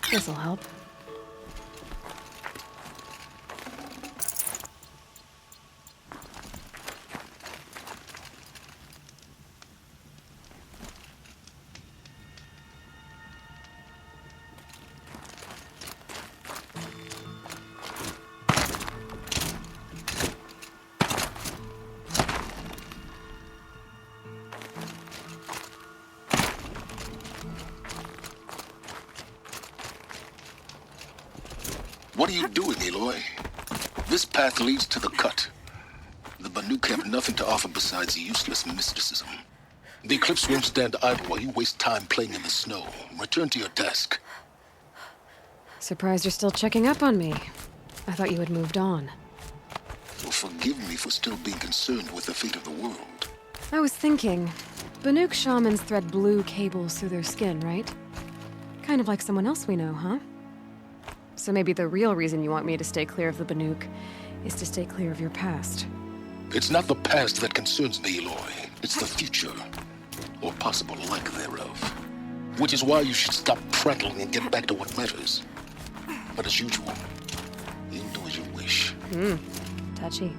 This'll help. What are you doing, Aloy? This path leads to the cut. The Banuk have nothing to offer besides useless mysticism. The Eclipse won't stand idle while you waste time playing in the snow. Return to your desk. Surprised you're still checking up on me. I thought you had moved on. Well, forgive me for still being concerned with the fate of the world. I was thinking, Banuk shamans thread blue cables through their skin, right? Kind of like someone else we know, huh? So maybe the real reason you want me to stay clear of the Banuk is to stay clear of your past. It's not the past that concerns me, Aloy. It's the future, or possible lack thereof. Which is why you should stop prattling and get back to what matters. But as usual, you'll do as you wish. Touchy.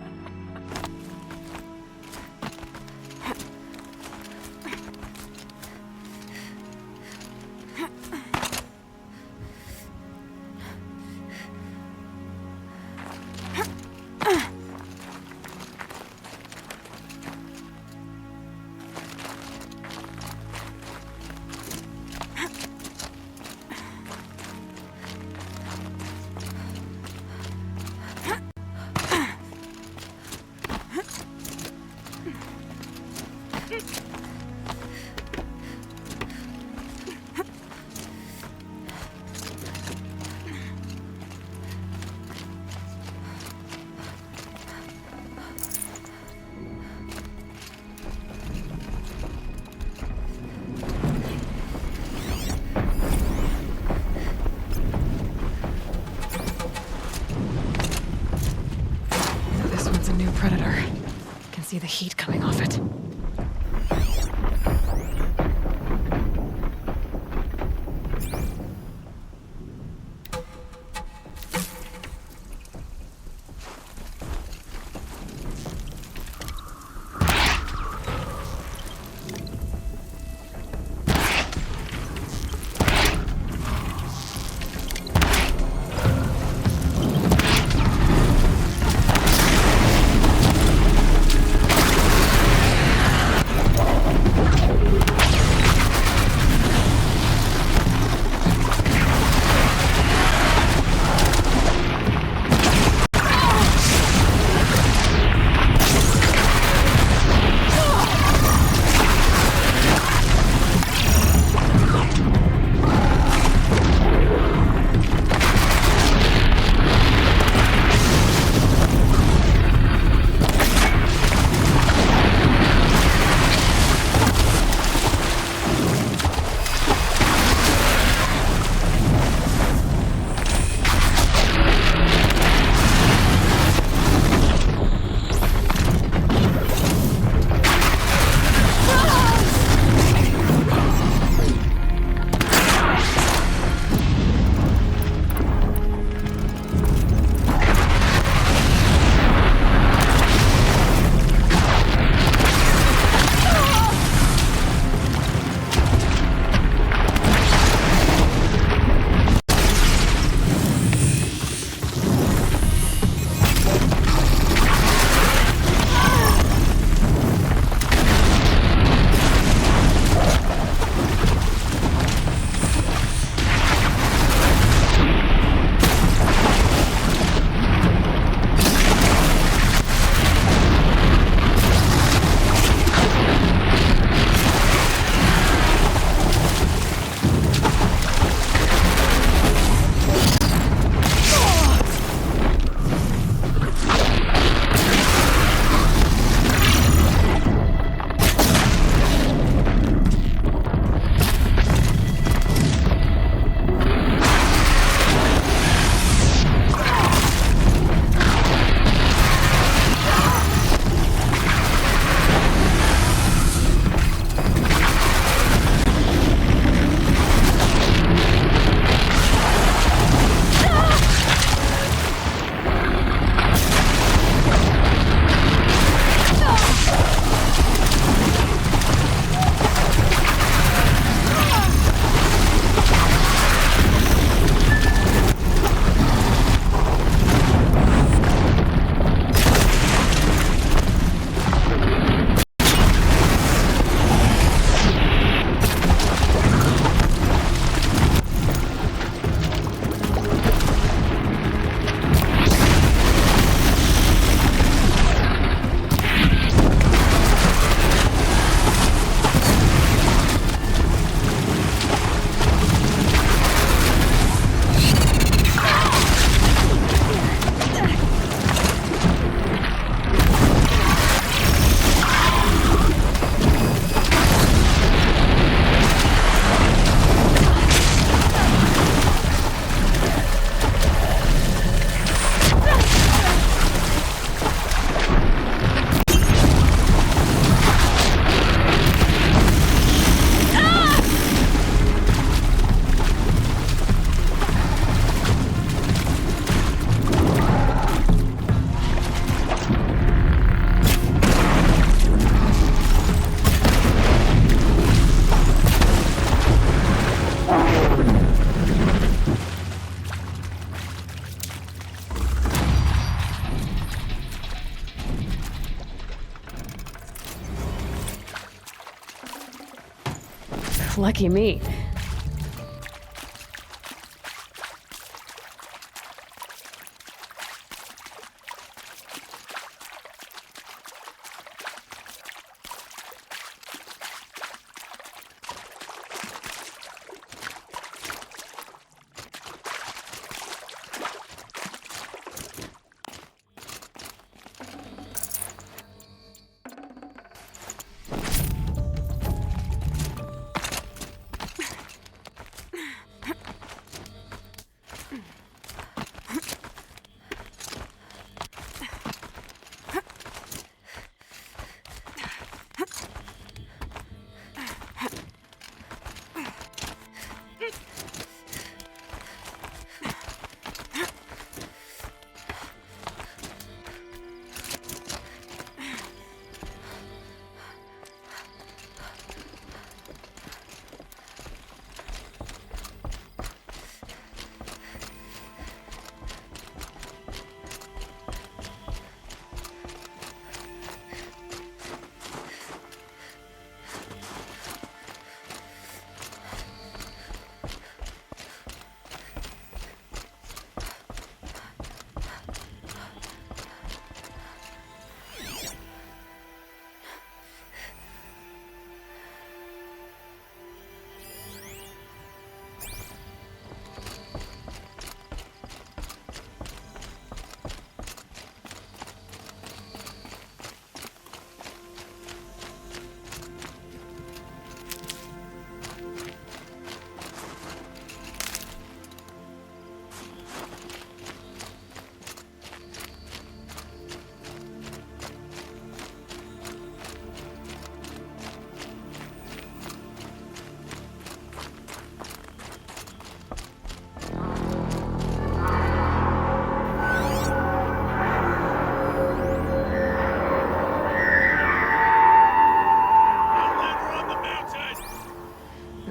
Lucky me.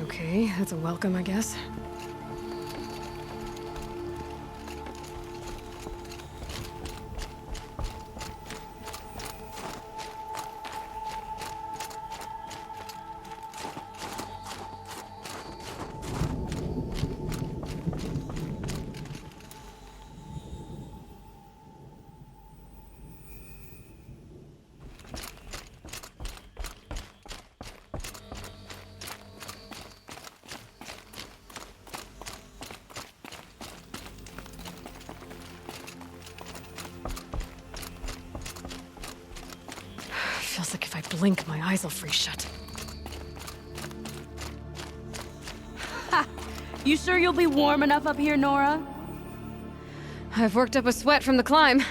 Okay, that's a welcome, I guess. Feels like if I blink, my eyes will freeze shut. Ha! You sure you'll be warm enough up here, Nora? I've worked up a sweat from the climb.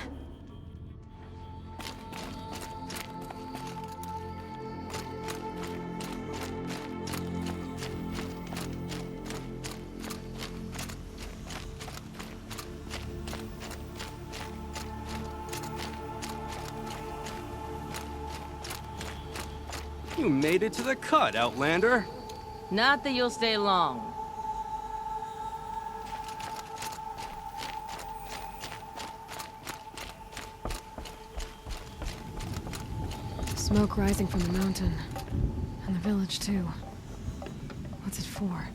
You made it to the cut, Outlander. Not that you'll stay long. Smoke rising from the mountain. And the village, too. What's it for?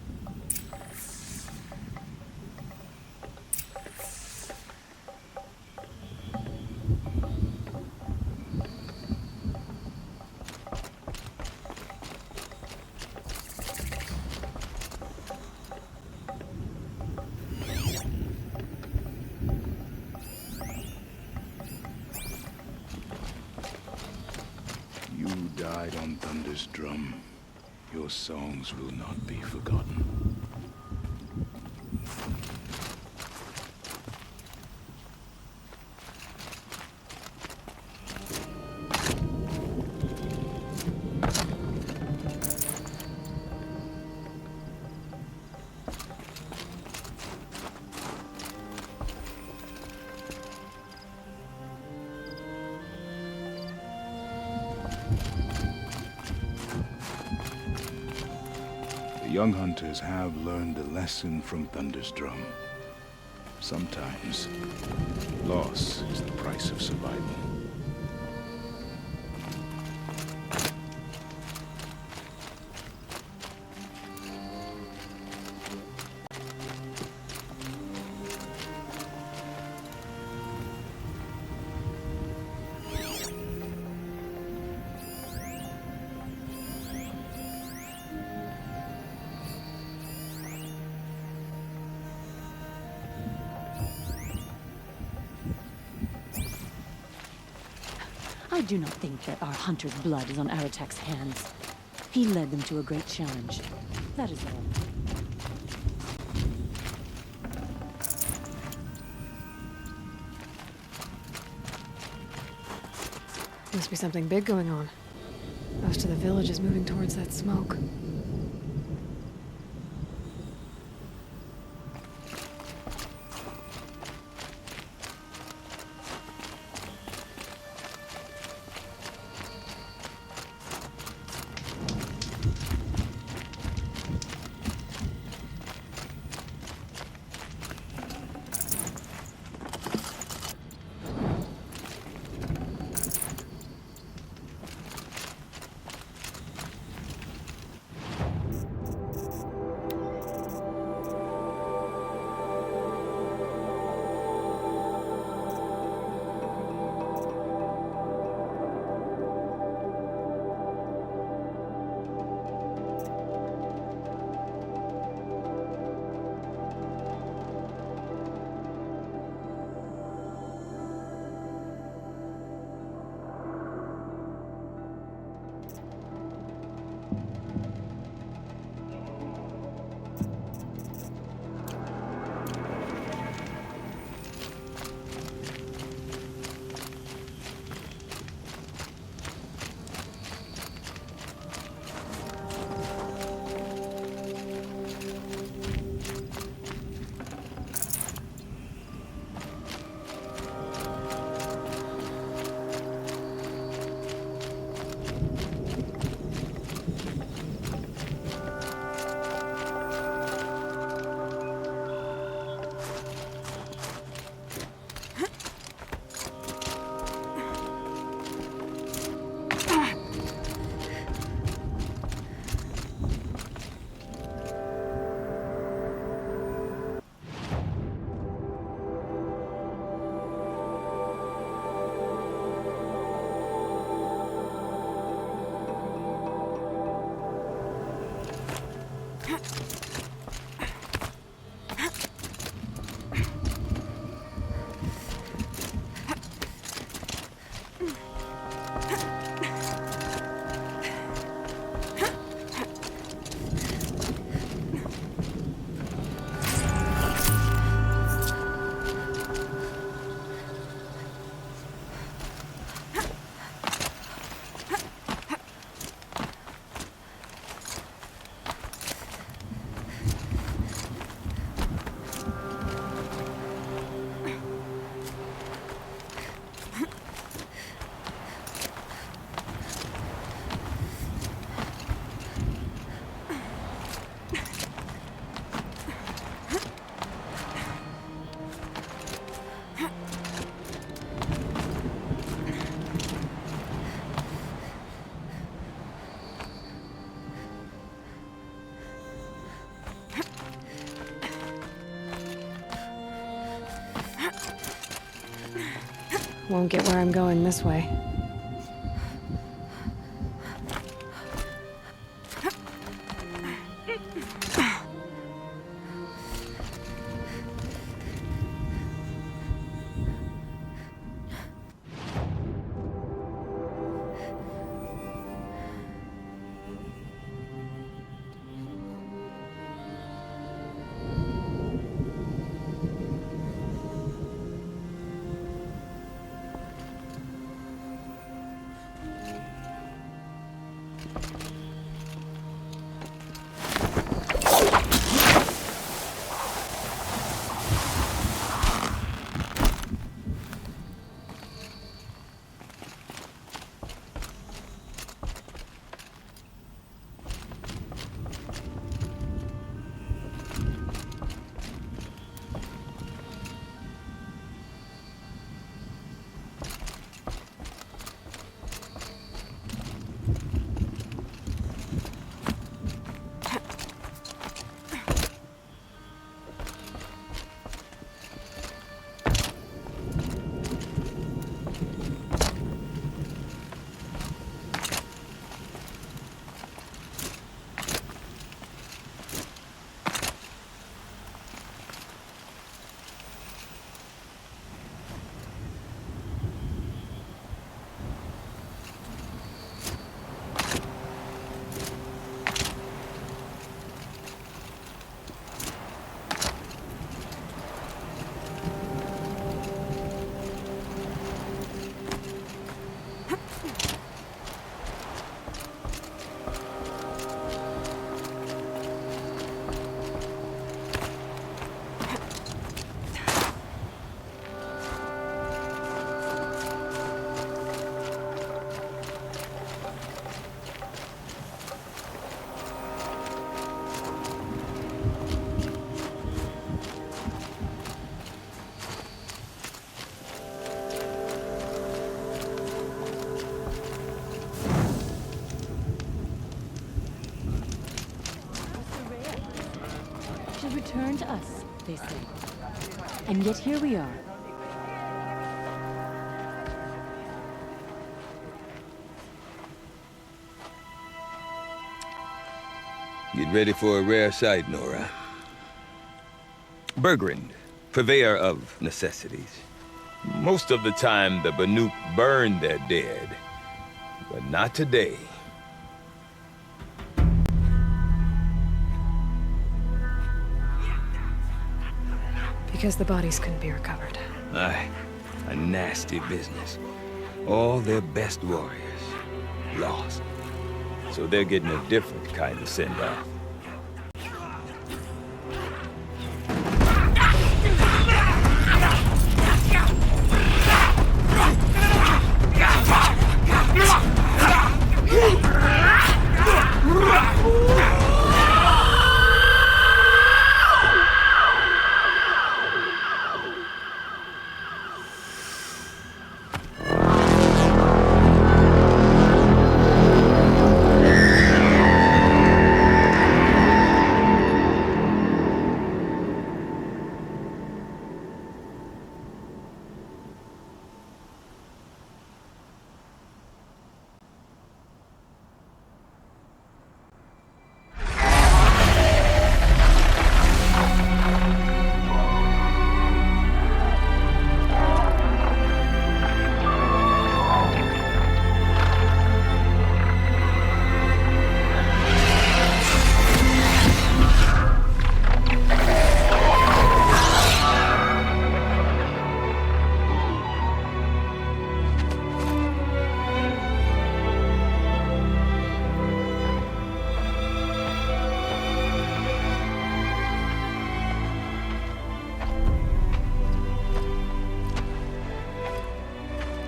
You died on Thunder's drum. Your songs will not be forgotten. The young hunters have learned a lesson from Thunder's drum. Sometimes, loss is the price of survival. I do not think that our hunter's blood is on Aratek's hands. He led them to a great challenge. That is all. Must be something big going on. Most of the village is moving towards that smoke. Won't get where I'm going this way. have returned to us, they say. And yet here we are. Get ready for a rare sight, Nora. Bergrand, purveyor of necessities. Most of the time, the Banuk burn their dead. But not today. Because the bodies couldn't be recovered. Aye, a nasty business. All their best warriors lost. So they're getting a different kind of send-off.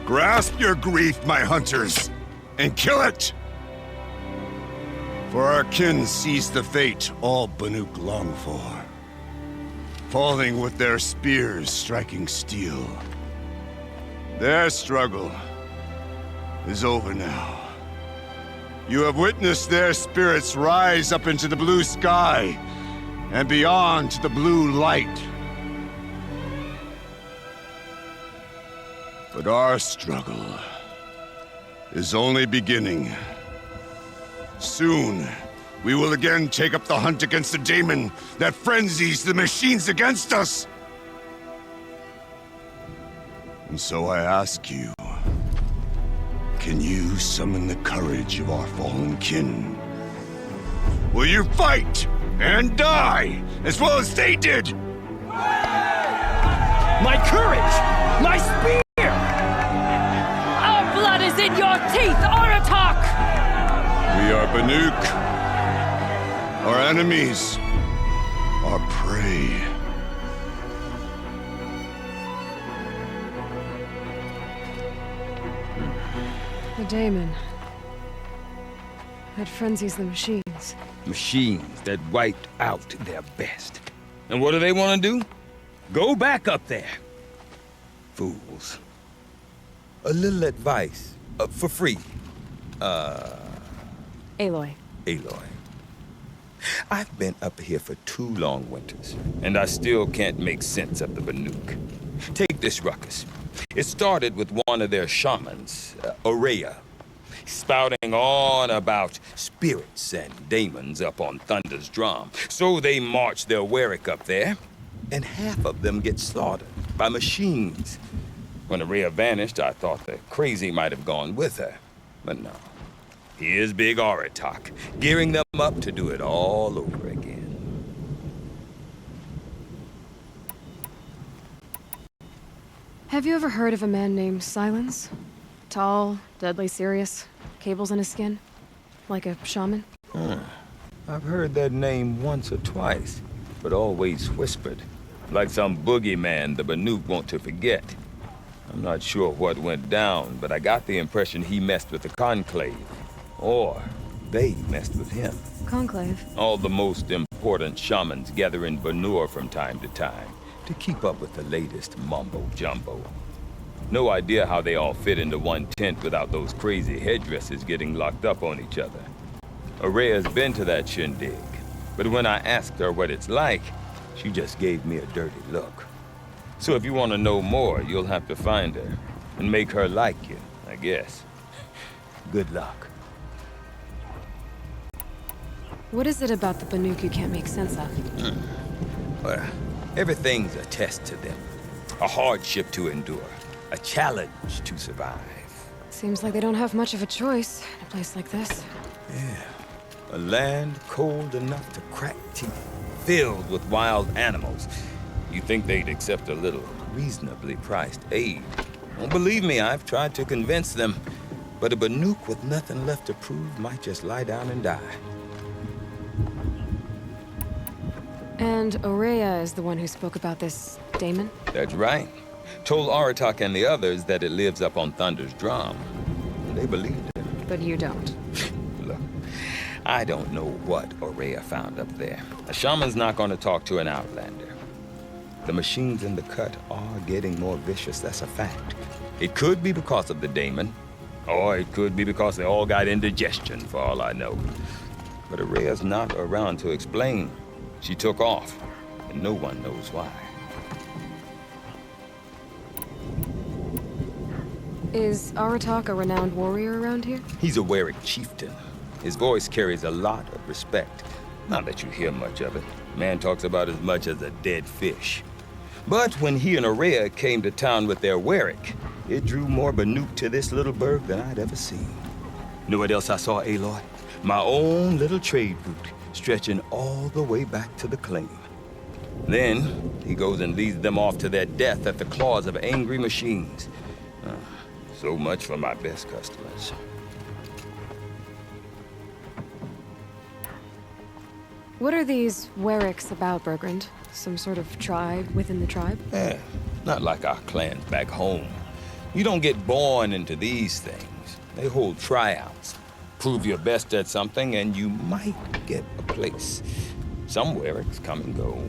Grasp your grief, my hunters, and kill it! For our kin sees the fate all Banuk long for. Falling with their spears striking steel. Their struggle is over now. You have witnessed their spirits rise up into the blue sky and beyond to the blue light. But our struggle is only beginning. Soon, we will again take up the hunt against the daemon that frenzies the machines against us. And so I ask you, can you summon the courage of our fallen kin? Will you fight and die as well as they did? My courage! My spear! Our blood is in your teeth, Aratak! We are Banuk. Our enemies are prey. The daemon. That frenzies the machines. Machines that wiped out their best. And what do they want to do? Go back up there. Fools. A little advice, for free. Aloy. Aloy. I've been up here for 2 long winters, and I still can't make sense of the Banuk. Take this ruckus. It started with one of their shamans, Aurea, spouting on about spirits and daemons up on Thunder's drum. So they march their Warwick up there, and half of them get slaughtered by machines. When Aurea vanished, I thought the crazy might have gone with her, but no. Here's Big Aratak, gearing them up to do it all over again. Have you ever heard of a man named Silence? Tall, deadly serious, cables in his skin? Like a shaman? I've heard that name once or twice, but always whispered. Like some boogeyman the Banuk want to forget. I'm not sure what went down, but I got the impression he messed with the Conclave. Or they messed with him. Conclave? All the most important shamans gather in Banur from time to time to keep up with the latest mumbo-jumbo. No idea how they all fit into one tent without those crazy headdresses getting locked up on each other. Aurea's been to that shindig, but when I asked her what it's like, She just gave me a dirty look. So if you want to know more, you'll have to find her and make her like you, I guess. Good luck. What is it about the Banuk you can't make sense of? Well, everything's a test to them. A hardship to endure. A challenge to survive. Seems like they don't have much of a choice in a place like this. Yeah. A land cold enough to crack teeth, filled with wild animals. You think they'd accept a little reasonably priced aid? Well, believe me, I've tried to convince them. But a Banuk with nothing left to prove might just lie down and die. And Aurea is the one who spoke about this daemon? That's right. Told Aratak and the others that it lives up on Thunder's drum. And they believed it. But you don't. Look, I don't know what Aurea found up there. A shaman's not going to talk to an outlander. The machines in the cut are getting more vicious, that's a fact. It could be because of the daemon, or it could be because they all got indigestion, for all I know. But Aurea's not around to explain. She took off, and no one knows why. Is Aratak a renowned warrior around here? He's a Werik chieftain. His voice carries a lot of respect. Not that you hear much of it. Man talks about as much as a dead fish. But when he and Aurea came to town with their Werik, it drew more Banuk to this little burg than I'd ever seen. Know what else I saw, Aloy? My own little trade route, stretching all the way back to the claim. Then, he goes and leads them off to their death at the claws of angry machines. So much for my best customers. What are these Weriks about, Bergrand? Some sort of tribe within the tribe? Not like our clans back home. You don't get born into these things. They hold tryouts. Prove your best at something and you might get a place. Some Weriks come and go.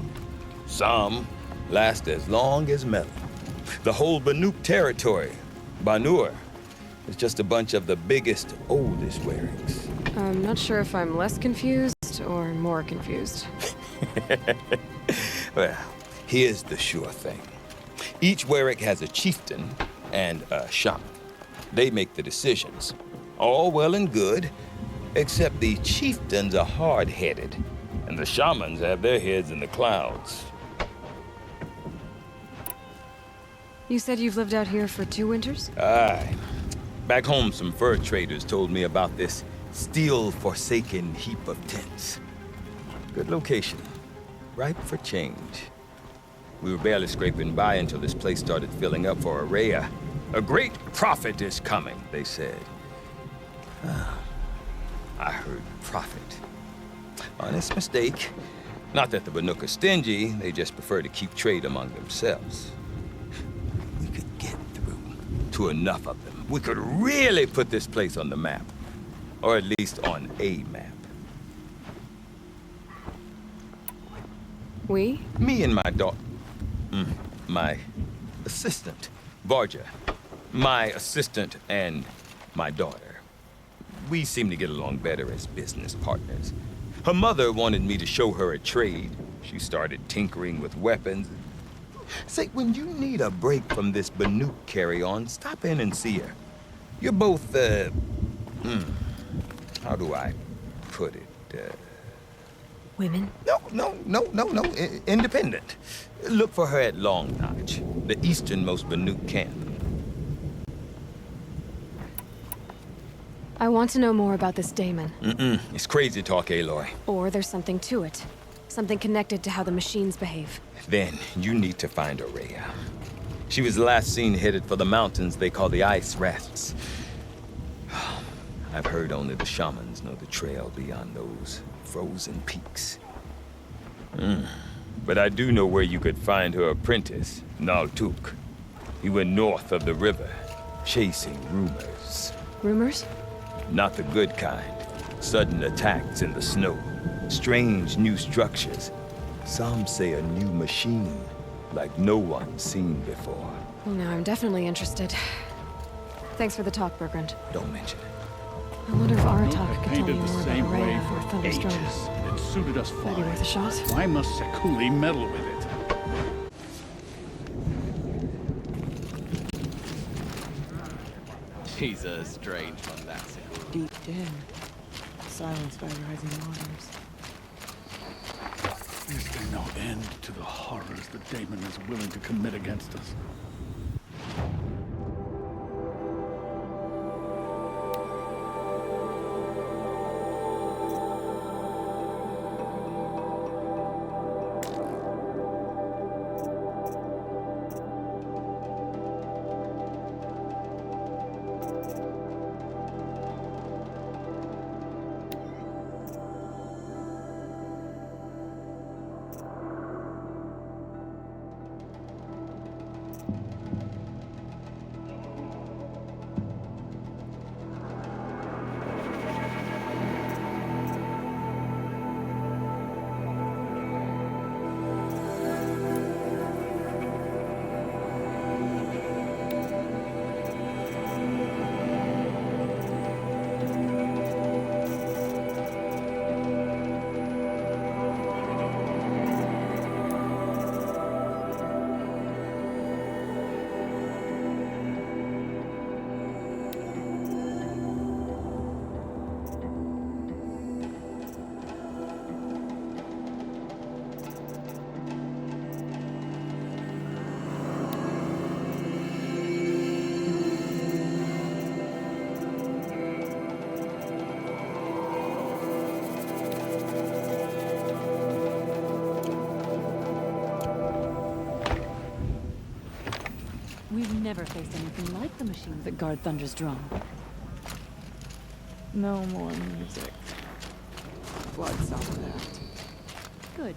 Some last as long as Melon. The whole Banuk territory, Banur, is just a bunch of the biggest, oldest Weriks. I'm not sure if I'm less confused or more confused. Well, here's the sure thing. Each Werik has a chieftain and a shaman. They make the decisions. All well and good, except the chieftains are hard-headed, and the shamans have their heads in the clouds. You said you've lived out here for 2 winters? Aye. Back home, some fur traders told me about this steel-forsaken heap of tents. Good location. Ripe for change. We were barely scraping by until this place started filling up for Aurea. A great prophet is coming, they said. I heard prophet. Honest mistake. Not that the Banuk are stingy, they just prefer to keep trade among themselves. We could get through to enough of them. We could really put this place on the map. Or at least on a map. We? Me and my daughter. My assistant, Varja. My assistant and my daughter. We seem to get along better as business partners. Her mother wanted me to show her a trade. She started tinkering with weapons. Say, when you need a break from this Banuk carry-on, stop in and see her. You're both, how do I put it? Women? No. Independent. Look for her at Long Notch, the easternmost Banuk camp. I want to know more about this daemon. It's crazy talk, Aloy. Or there's something to it. Something connected to how the machines behave. Then you need to find Aurea. She was last seen headed for the mountains they call the Ice Rafts. I've heard only the shamans know the trail beyond those frozen peaks. But I do know where you could find her apprentice, Naltuk. He went north of the river, chasing rumors. Rumors? Not the good kind. Sudden attacks in the snow. Strange new structures. Some say a new machine, like no one's seen before. Well, now I'm definitely interested. Thanks for the talk, Bergrand. Don't mention it. I wonder if Aratak could tell me Painted the more same about way Aurea or for Thunderstone. ages, and it It suited us Maybe fine. worth a shot. Why must Sekuli meddle with it? He's a strange one, that's it. Deep den, silenced by rising waters. Is there no end to the horrors the Daemon is willing to commit against us? We've never faced anything like the machines that guard Thunder's drum. No more music. Blood saw that. Good.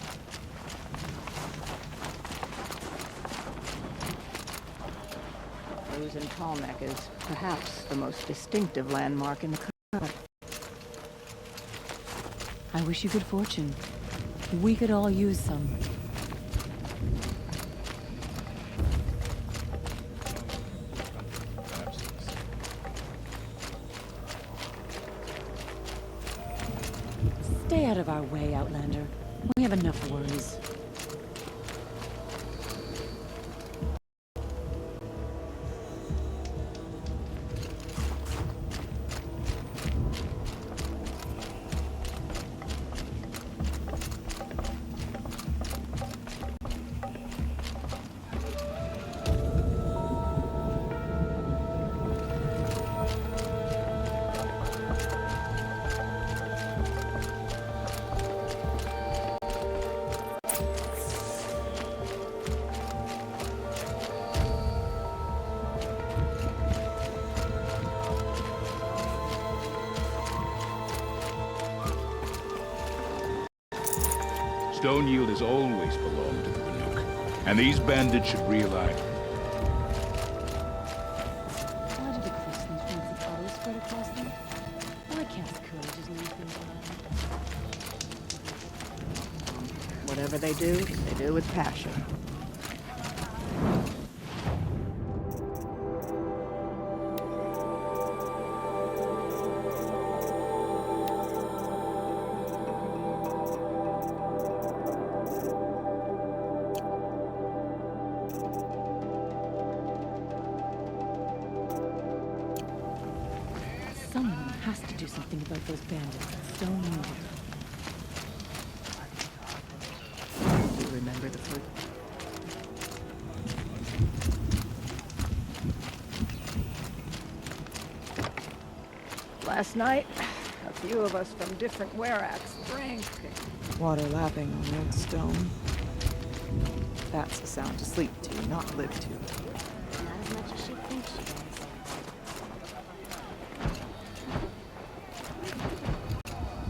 Losing Talmec is perhaps the most distinctive landmark in the cut. I wish you good fortune. We could all use some. Stay out of our way, Outlander. We have enough worries. Stone Yield has always belonged to the Banuk, and these bandits should realize. Why do the cliffs and fancy puddles spread across them? Why can't the curly just leave things alone? Whatever they do with passion. Someone has to do something about those bandits at Stone Yield. Do you remember the first? Last night, a few of us from different weracks drank. Water lapping on red stone. That's a sound to sleep to, not live to. Not as much as she thinks she does.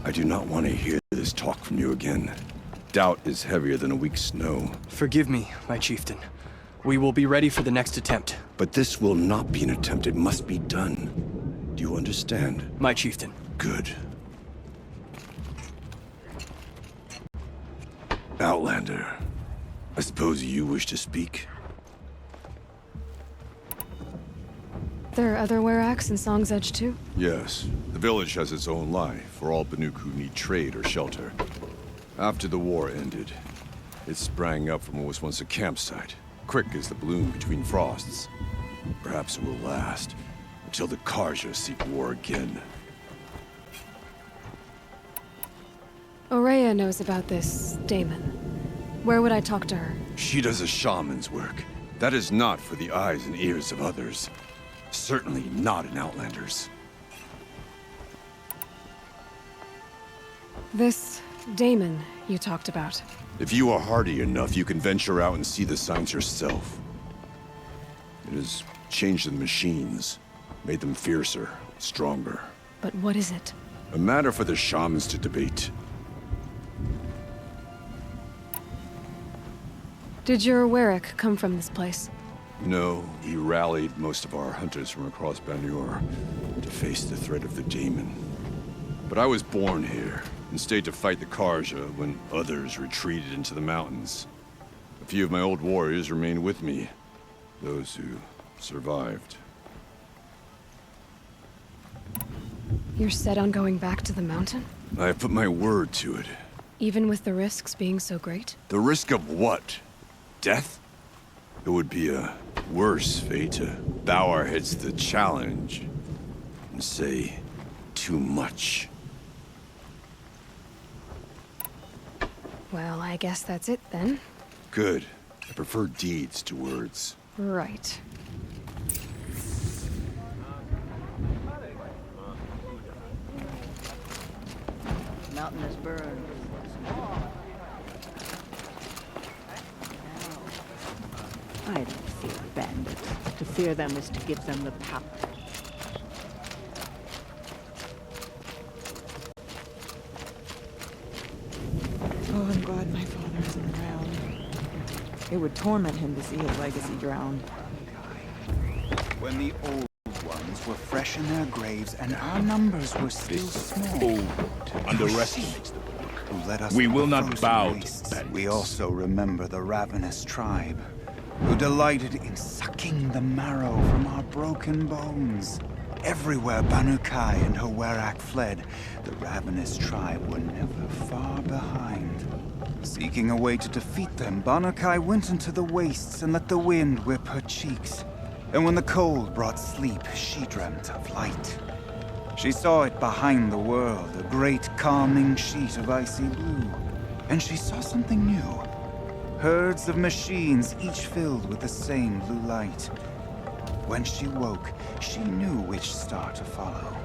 I do not want to hear this talk from you again. Doubt is heavier than a week's snow. Forgive me, my chieftain. We will be ready for the next attempt. But this will not be an attempt. It must be done. Do you understand? My chieftain. Good. Outlander, I suppose you wish to speak? There are other weracks in Song's Edge too? Yes. The village has its own life for all Banuk who need trade or shelter. After the war ended, it sprang up from what was once a campsite, quick as the bloom between frosts. Perhaps it will last, until the Karja seek war again. Aurea knows about this Damon. Where would I talk to her? She does a shaman's work. That is not for the eyes and ears of others. Certainly not in Outlanders. This Damon you talked about. If you are hardy enough, you can venture out and see the signs yourself. It has changed the machines, made them fiercer, stronger. But what is it? A matter for the shamans to debate. Did your Warwick come from this place? No, he rallied most of our hunters from across Banuk to face the threat of the Daemon. But I was born here, and stayed to fight the Karja when others retreated into the mountains. A few of my old warriors remained with me, those who survived. You're set on going back to the mountain? I have put my word to it. Even with the risks being so great? The risk of what? Death? It would be a worse fate to bow our heads to the challenge and say too much. Well, I guess that's it then. Good. I prefer deeds to words. Right. The mountain is burned. I don't fear bandits. To fear them is to give them the power. Oh, I'm glad my father isn't around. It would torment him to see his legacy drowned. When the old ones were fresh in their graves and our numbers were still small. Underestimates the who led us We to will the not frozen bow to wastes. bandits. We also remember the ravenous tribe, who delighted in sucking the marrow from our broken bones. Everywhere Banukai and her Werak fled, the ravenous tribe were never far behind. Seeking a way to defeat them, Banukai went into the wastes and let the wind whip her cheeks. And when the cold brought sleep, she dreamt of light. She saw it behind the world, a great calming sheet of icy blue. And she saw something new. Herds of machines, each filled with the same blue light. When she woke, she knew which star to follow.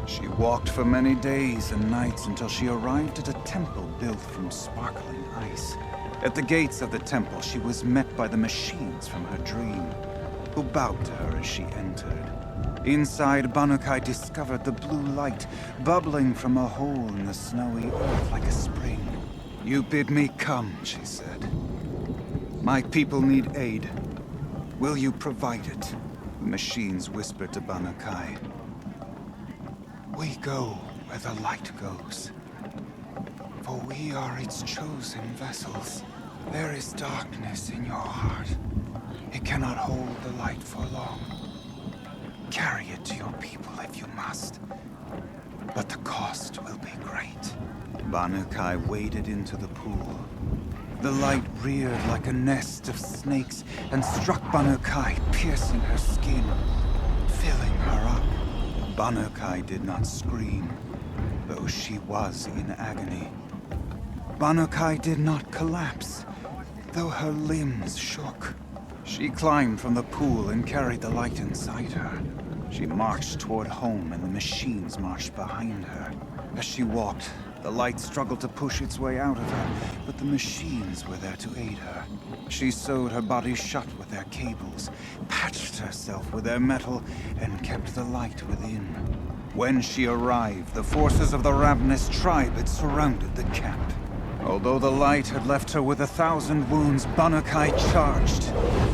She walked for many days and nights until she arrived at a temple built from sparkling ice. At the gates of the temple, she was met by the machines from her dream, who bowed to her as she entered. Inside, Banukai discovered the blue light bubbling from a hole in the snowy earth like a spring. "You bid me come," she said. "My people need aid. Will you provide it?" The machines whispered to Banukai. "We go where the light goes, for we are its chosen vessels. There is darkness in your heart. It cannot hold the light for long. Carry it to your people if you must, but the cost will be great." Banukai waded into the pool. The light reared like a nest of snakes and struck Banukai, piercing her skin, filling her up. Banukai did not scream, though she was in agony. Banukai did not collapse, though her limbs shook. She climbed from the pool and carried the light inside her. She marched toward home, and the machines marched behind her. As she walked, the light struggled to push its way out of her, but the machines were there to aid her. She sewed her body shut with their cables, patched herself with their metal, and kept the light within. When she arrived, the forces of the ravenous tribe had surrounded the camp. Although the light had left her with 1,000 wounds, Banukai charged.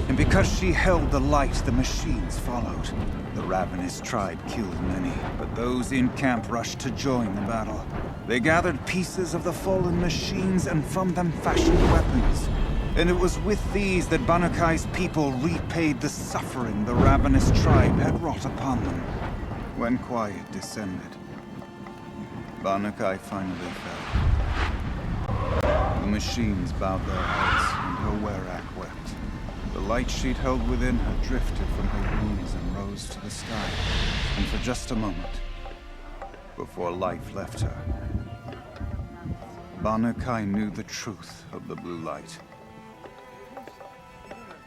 And because she held the light, the machines followed. The ravenous tribe killed many, but those in camp rushed to join the battle. They gathered pieces of the fallen machines and from them fashioned weapons. And it was with these that Banukai's people repaid the suffering the ravenous tribe had wrought upon them. When quiet descended, Banukai finally fell. machines bowed their heads, and her werak wept. The light she'd held within her drifted from her wounds and rose to the sky. And for just a moment, before life left her, Banuk knew the truth of the blue light.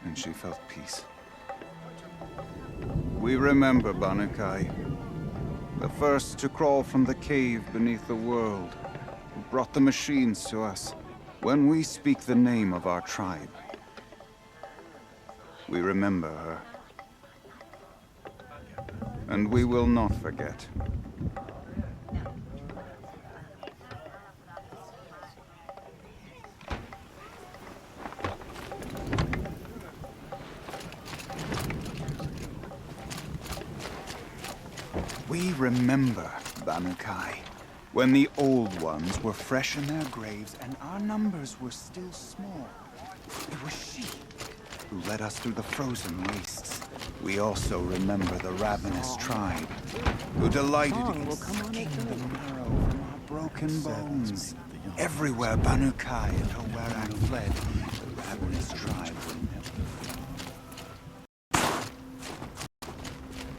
And she felt peace. We remember Banuk, the first to crawl from the cave beneath the world, who brought the machines to us. When we speak the name of our tribe, we remember her. And we will not forget. We remember, Banuk, when the old ones were fresh in their graves and our numbers were still small. It was she who led us through the frozen wastes. We also remember the ravenous tribe, who delighted in sucking the marrow from our broken bones. Everywhere Banuk and her werak fled, the ravenous tribe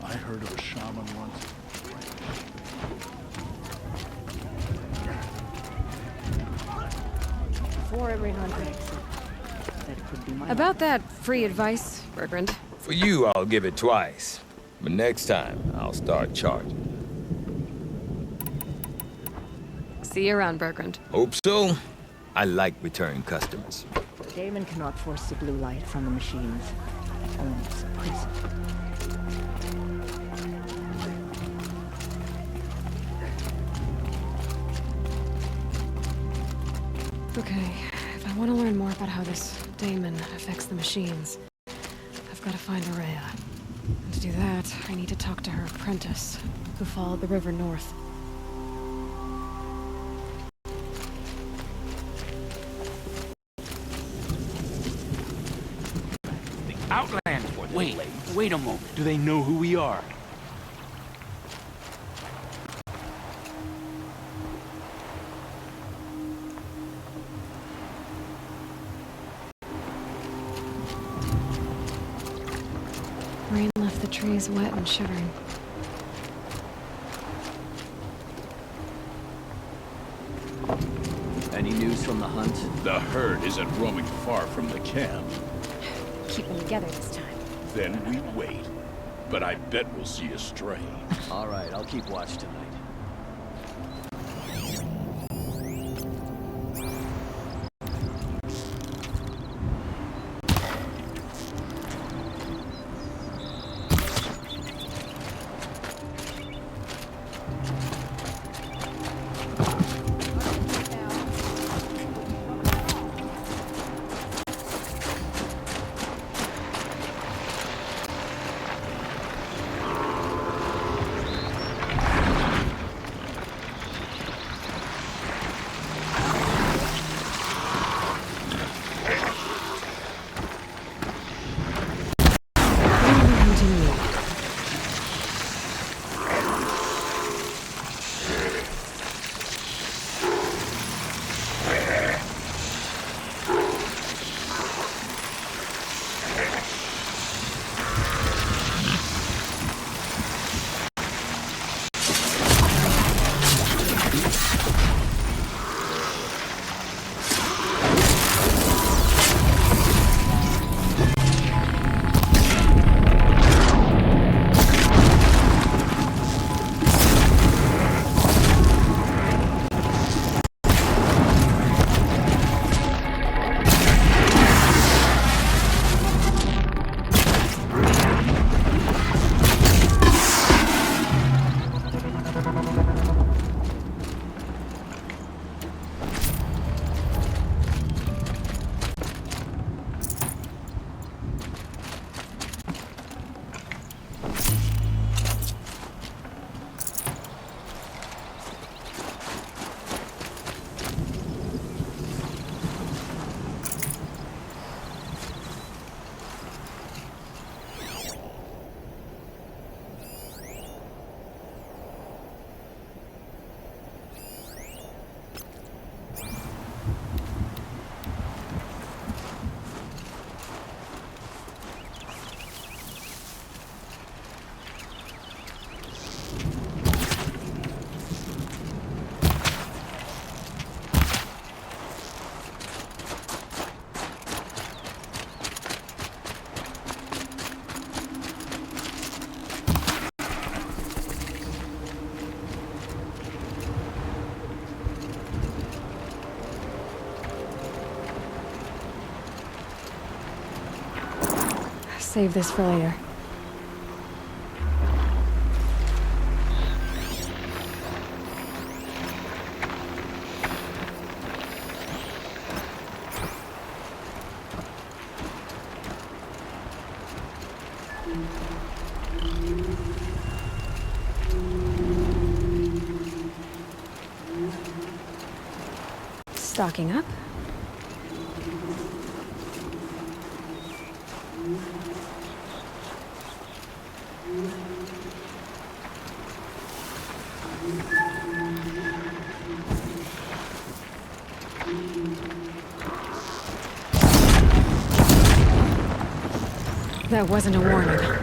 I heard of a shaman once. For every 100. About that free advice, Bergrand. For you, I'll give it twice. But next time, I'll start charging. See you around, Bergrand. Hope so. I like returning customers. Damon cannot force the blue light from the machines. Only suppress it. Okay, if I want to learn more about how this daemon affects the machines, I've got to find Araya. And to do that, I need to talk to her apprentice, who followed the river north. The Outland. Wait a moment. Do they know who we are? Rain left the trees wet and shivering. Any news from the hunt? The herd isn't roaming far from the camp. Keep them together this time. Then we wait. But I bet we'll see a stray. All right, I'll keep watch tonight. Save this for later. Stocking up. That wasn't a warning.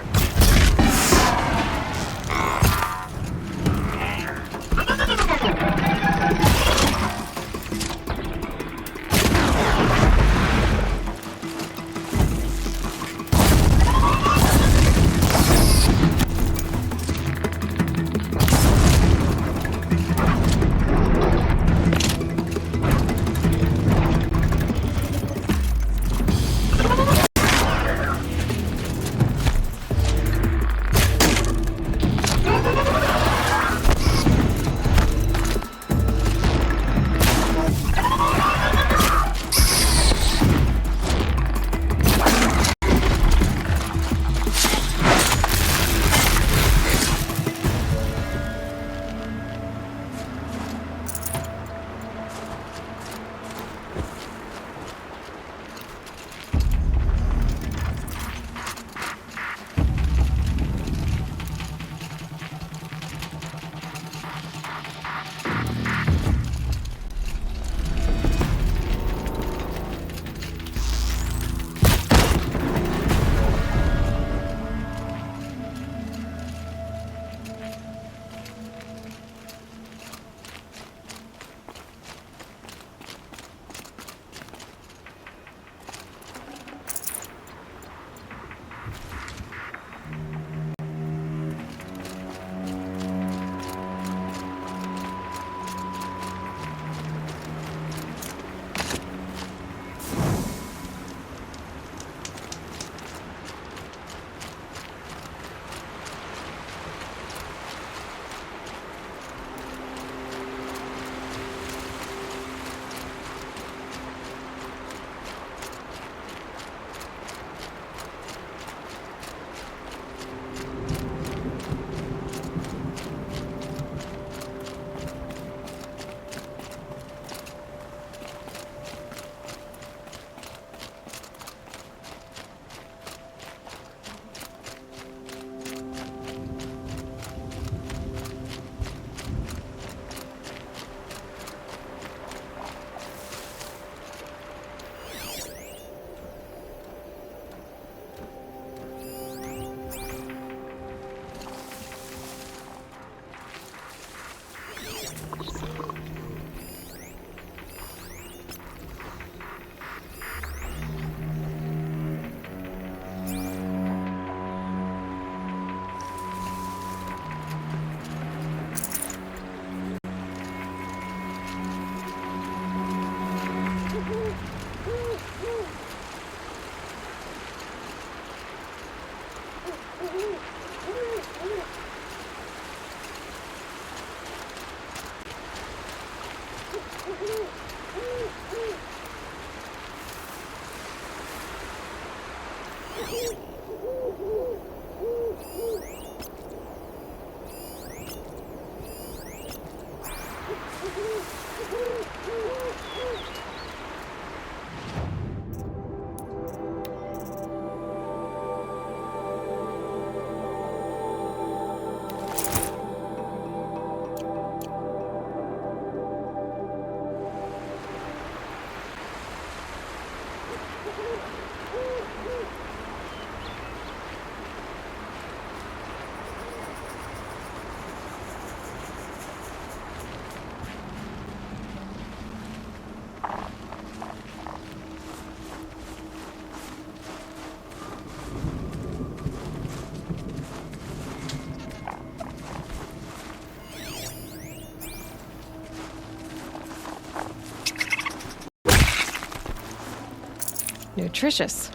Nutritious.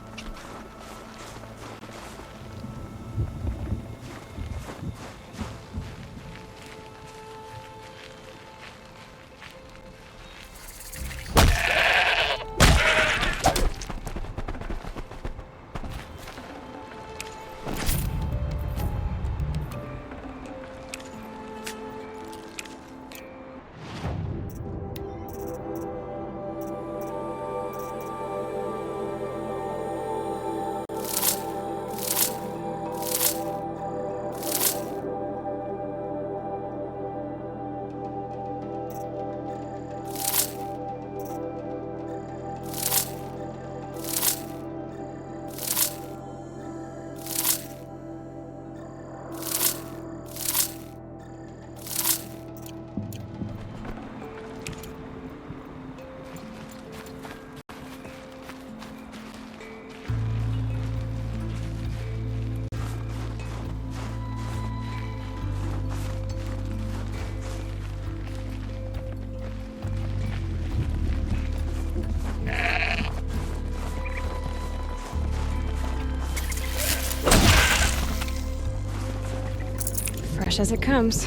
Fresh as it comes.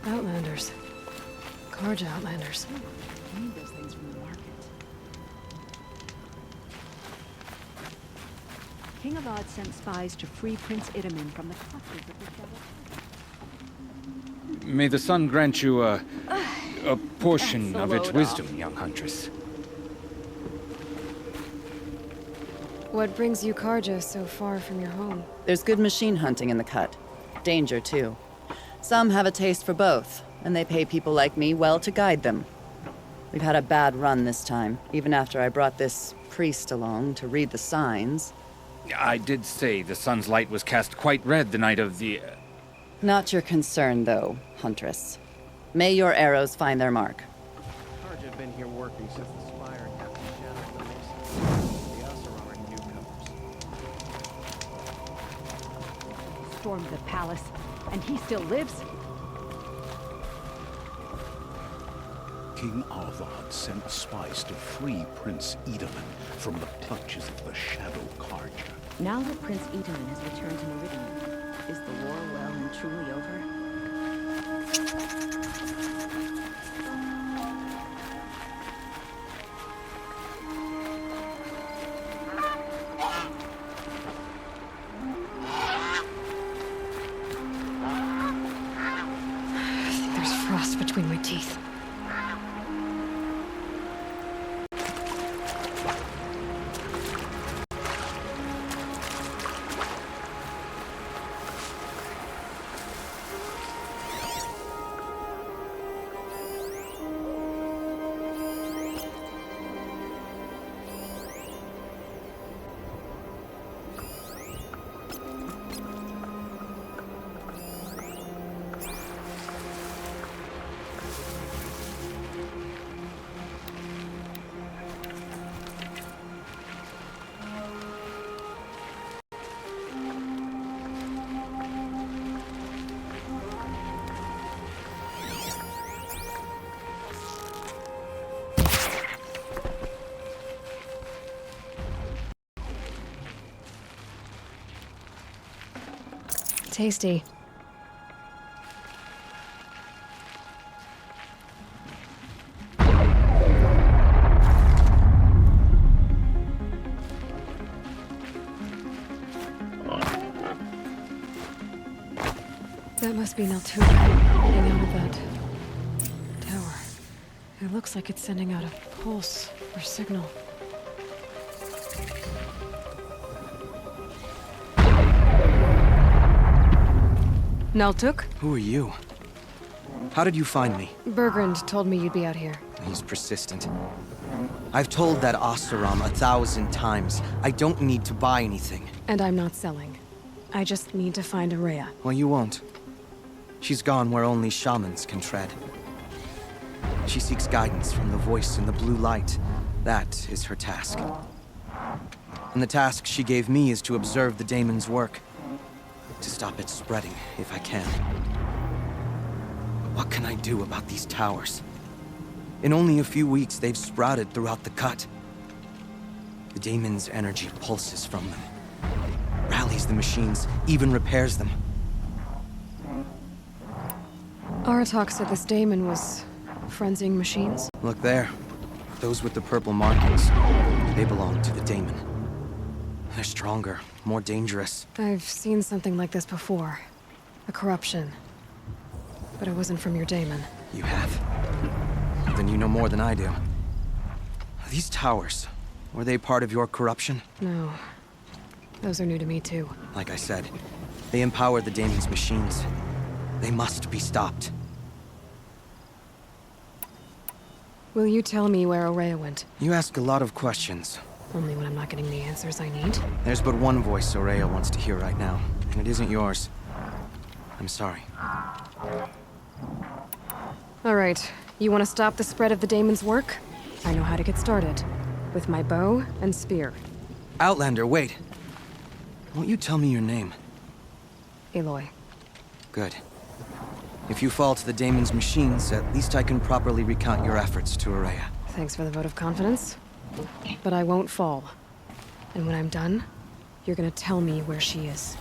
Outlanders. Karja Outlanders. I need those things from the market. King of Odd sent spies to free Prince Itamen from the clutches of the devil. May the sun grant you a portion of its wisdom, young huntress. What brings you Karja so far from your home? There's good machine hunting in the cut. Danger, too. Some have a taste for both, and they pay people like me well to guide them. We've had a bad run this time, even after I brought this priest along to read the signs. I did say the sun's light was cast quite red the night of the... Not your concern, though, Huntress. May your arrows find their mark. Karja have been here working since the spire captain shattered the mason. The Asuram are newcomers. Stormed the palace, and he still lives? King Arvad sent spies to free Prince Itamen from the clutches of the Shadow Karja. Now that Prince Itamen has returned to Meridian, is the war well and truly over? I think there's frost between my teeth. Tasty. That must be Naltuga, getting out of that tower. It looks like it's sending out a pulse or signal. Naltuk? Who are you? How did you find me? Bergrand told me you'd be out here. He's persistent. I've told that Oseram 1,000 times. I don't need to buy anything. And I'm not selling. I just need to find Araya. Well, you won't. She's gone where only shamans can tread. She seeks guidance from the voice in the blue light. That is her task. And the task she gave me is to observe the daemon's work. To stop it spreading, if I can. But what can I do about these towers? In only a few weeks, they've sprouted throughout the cut. The daemon's energy pulses from them. Rallies the machines, even repairs them. Aratak said this daemon was frenzying machines. Look there. Those with the purple markings. They belong to the daemon. They're stronger, more dangerous. I've seen something like this before. A corruption. But it wasn't from your daemon. You have? Then you know more than I do. These towers, were they part of your corruption? No. Those are new to me, too. Like I said, they empower the daemon's machines. They must be stopped. Will you tell me where Araya went? You ask a lot of questions. Only when I'm not getting the answers I need. There's but one voice Araya wants to hear right now, and it isn't yours. I'm sorry. All right, you want to stop the spread of the daemon's work? I know how to get started. With my bow and spear. Outlander, wait. Won't you tell me your name? Aloy. Good. If you fall to the daemon's machines, at least I can properly recount your efforts to Araya. Thanks for the vote of confidence. But I won't fall. And when I'm done, you're gonna tell me where she is.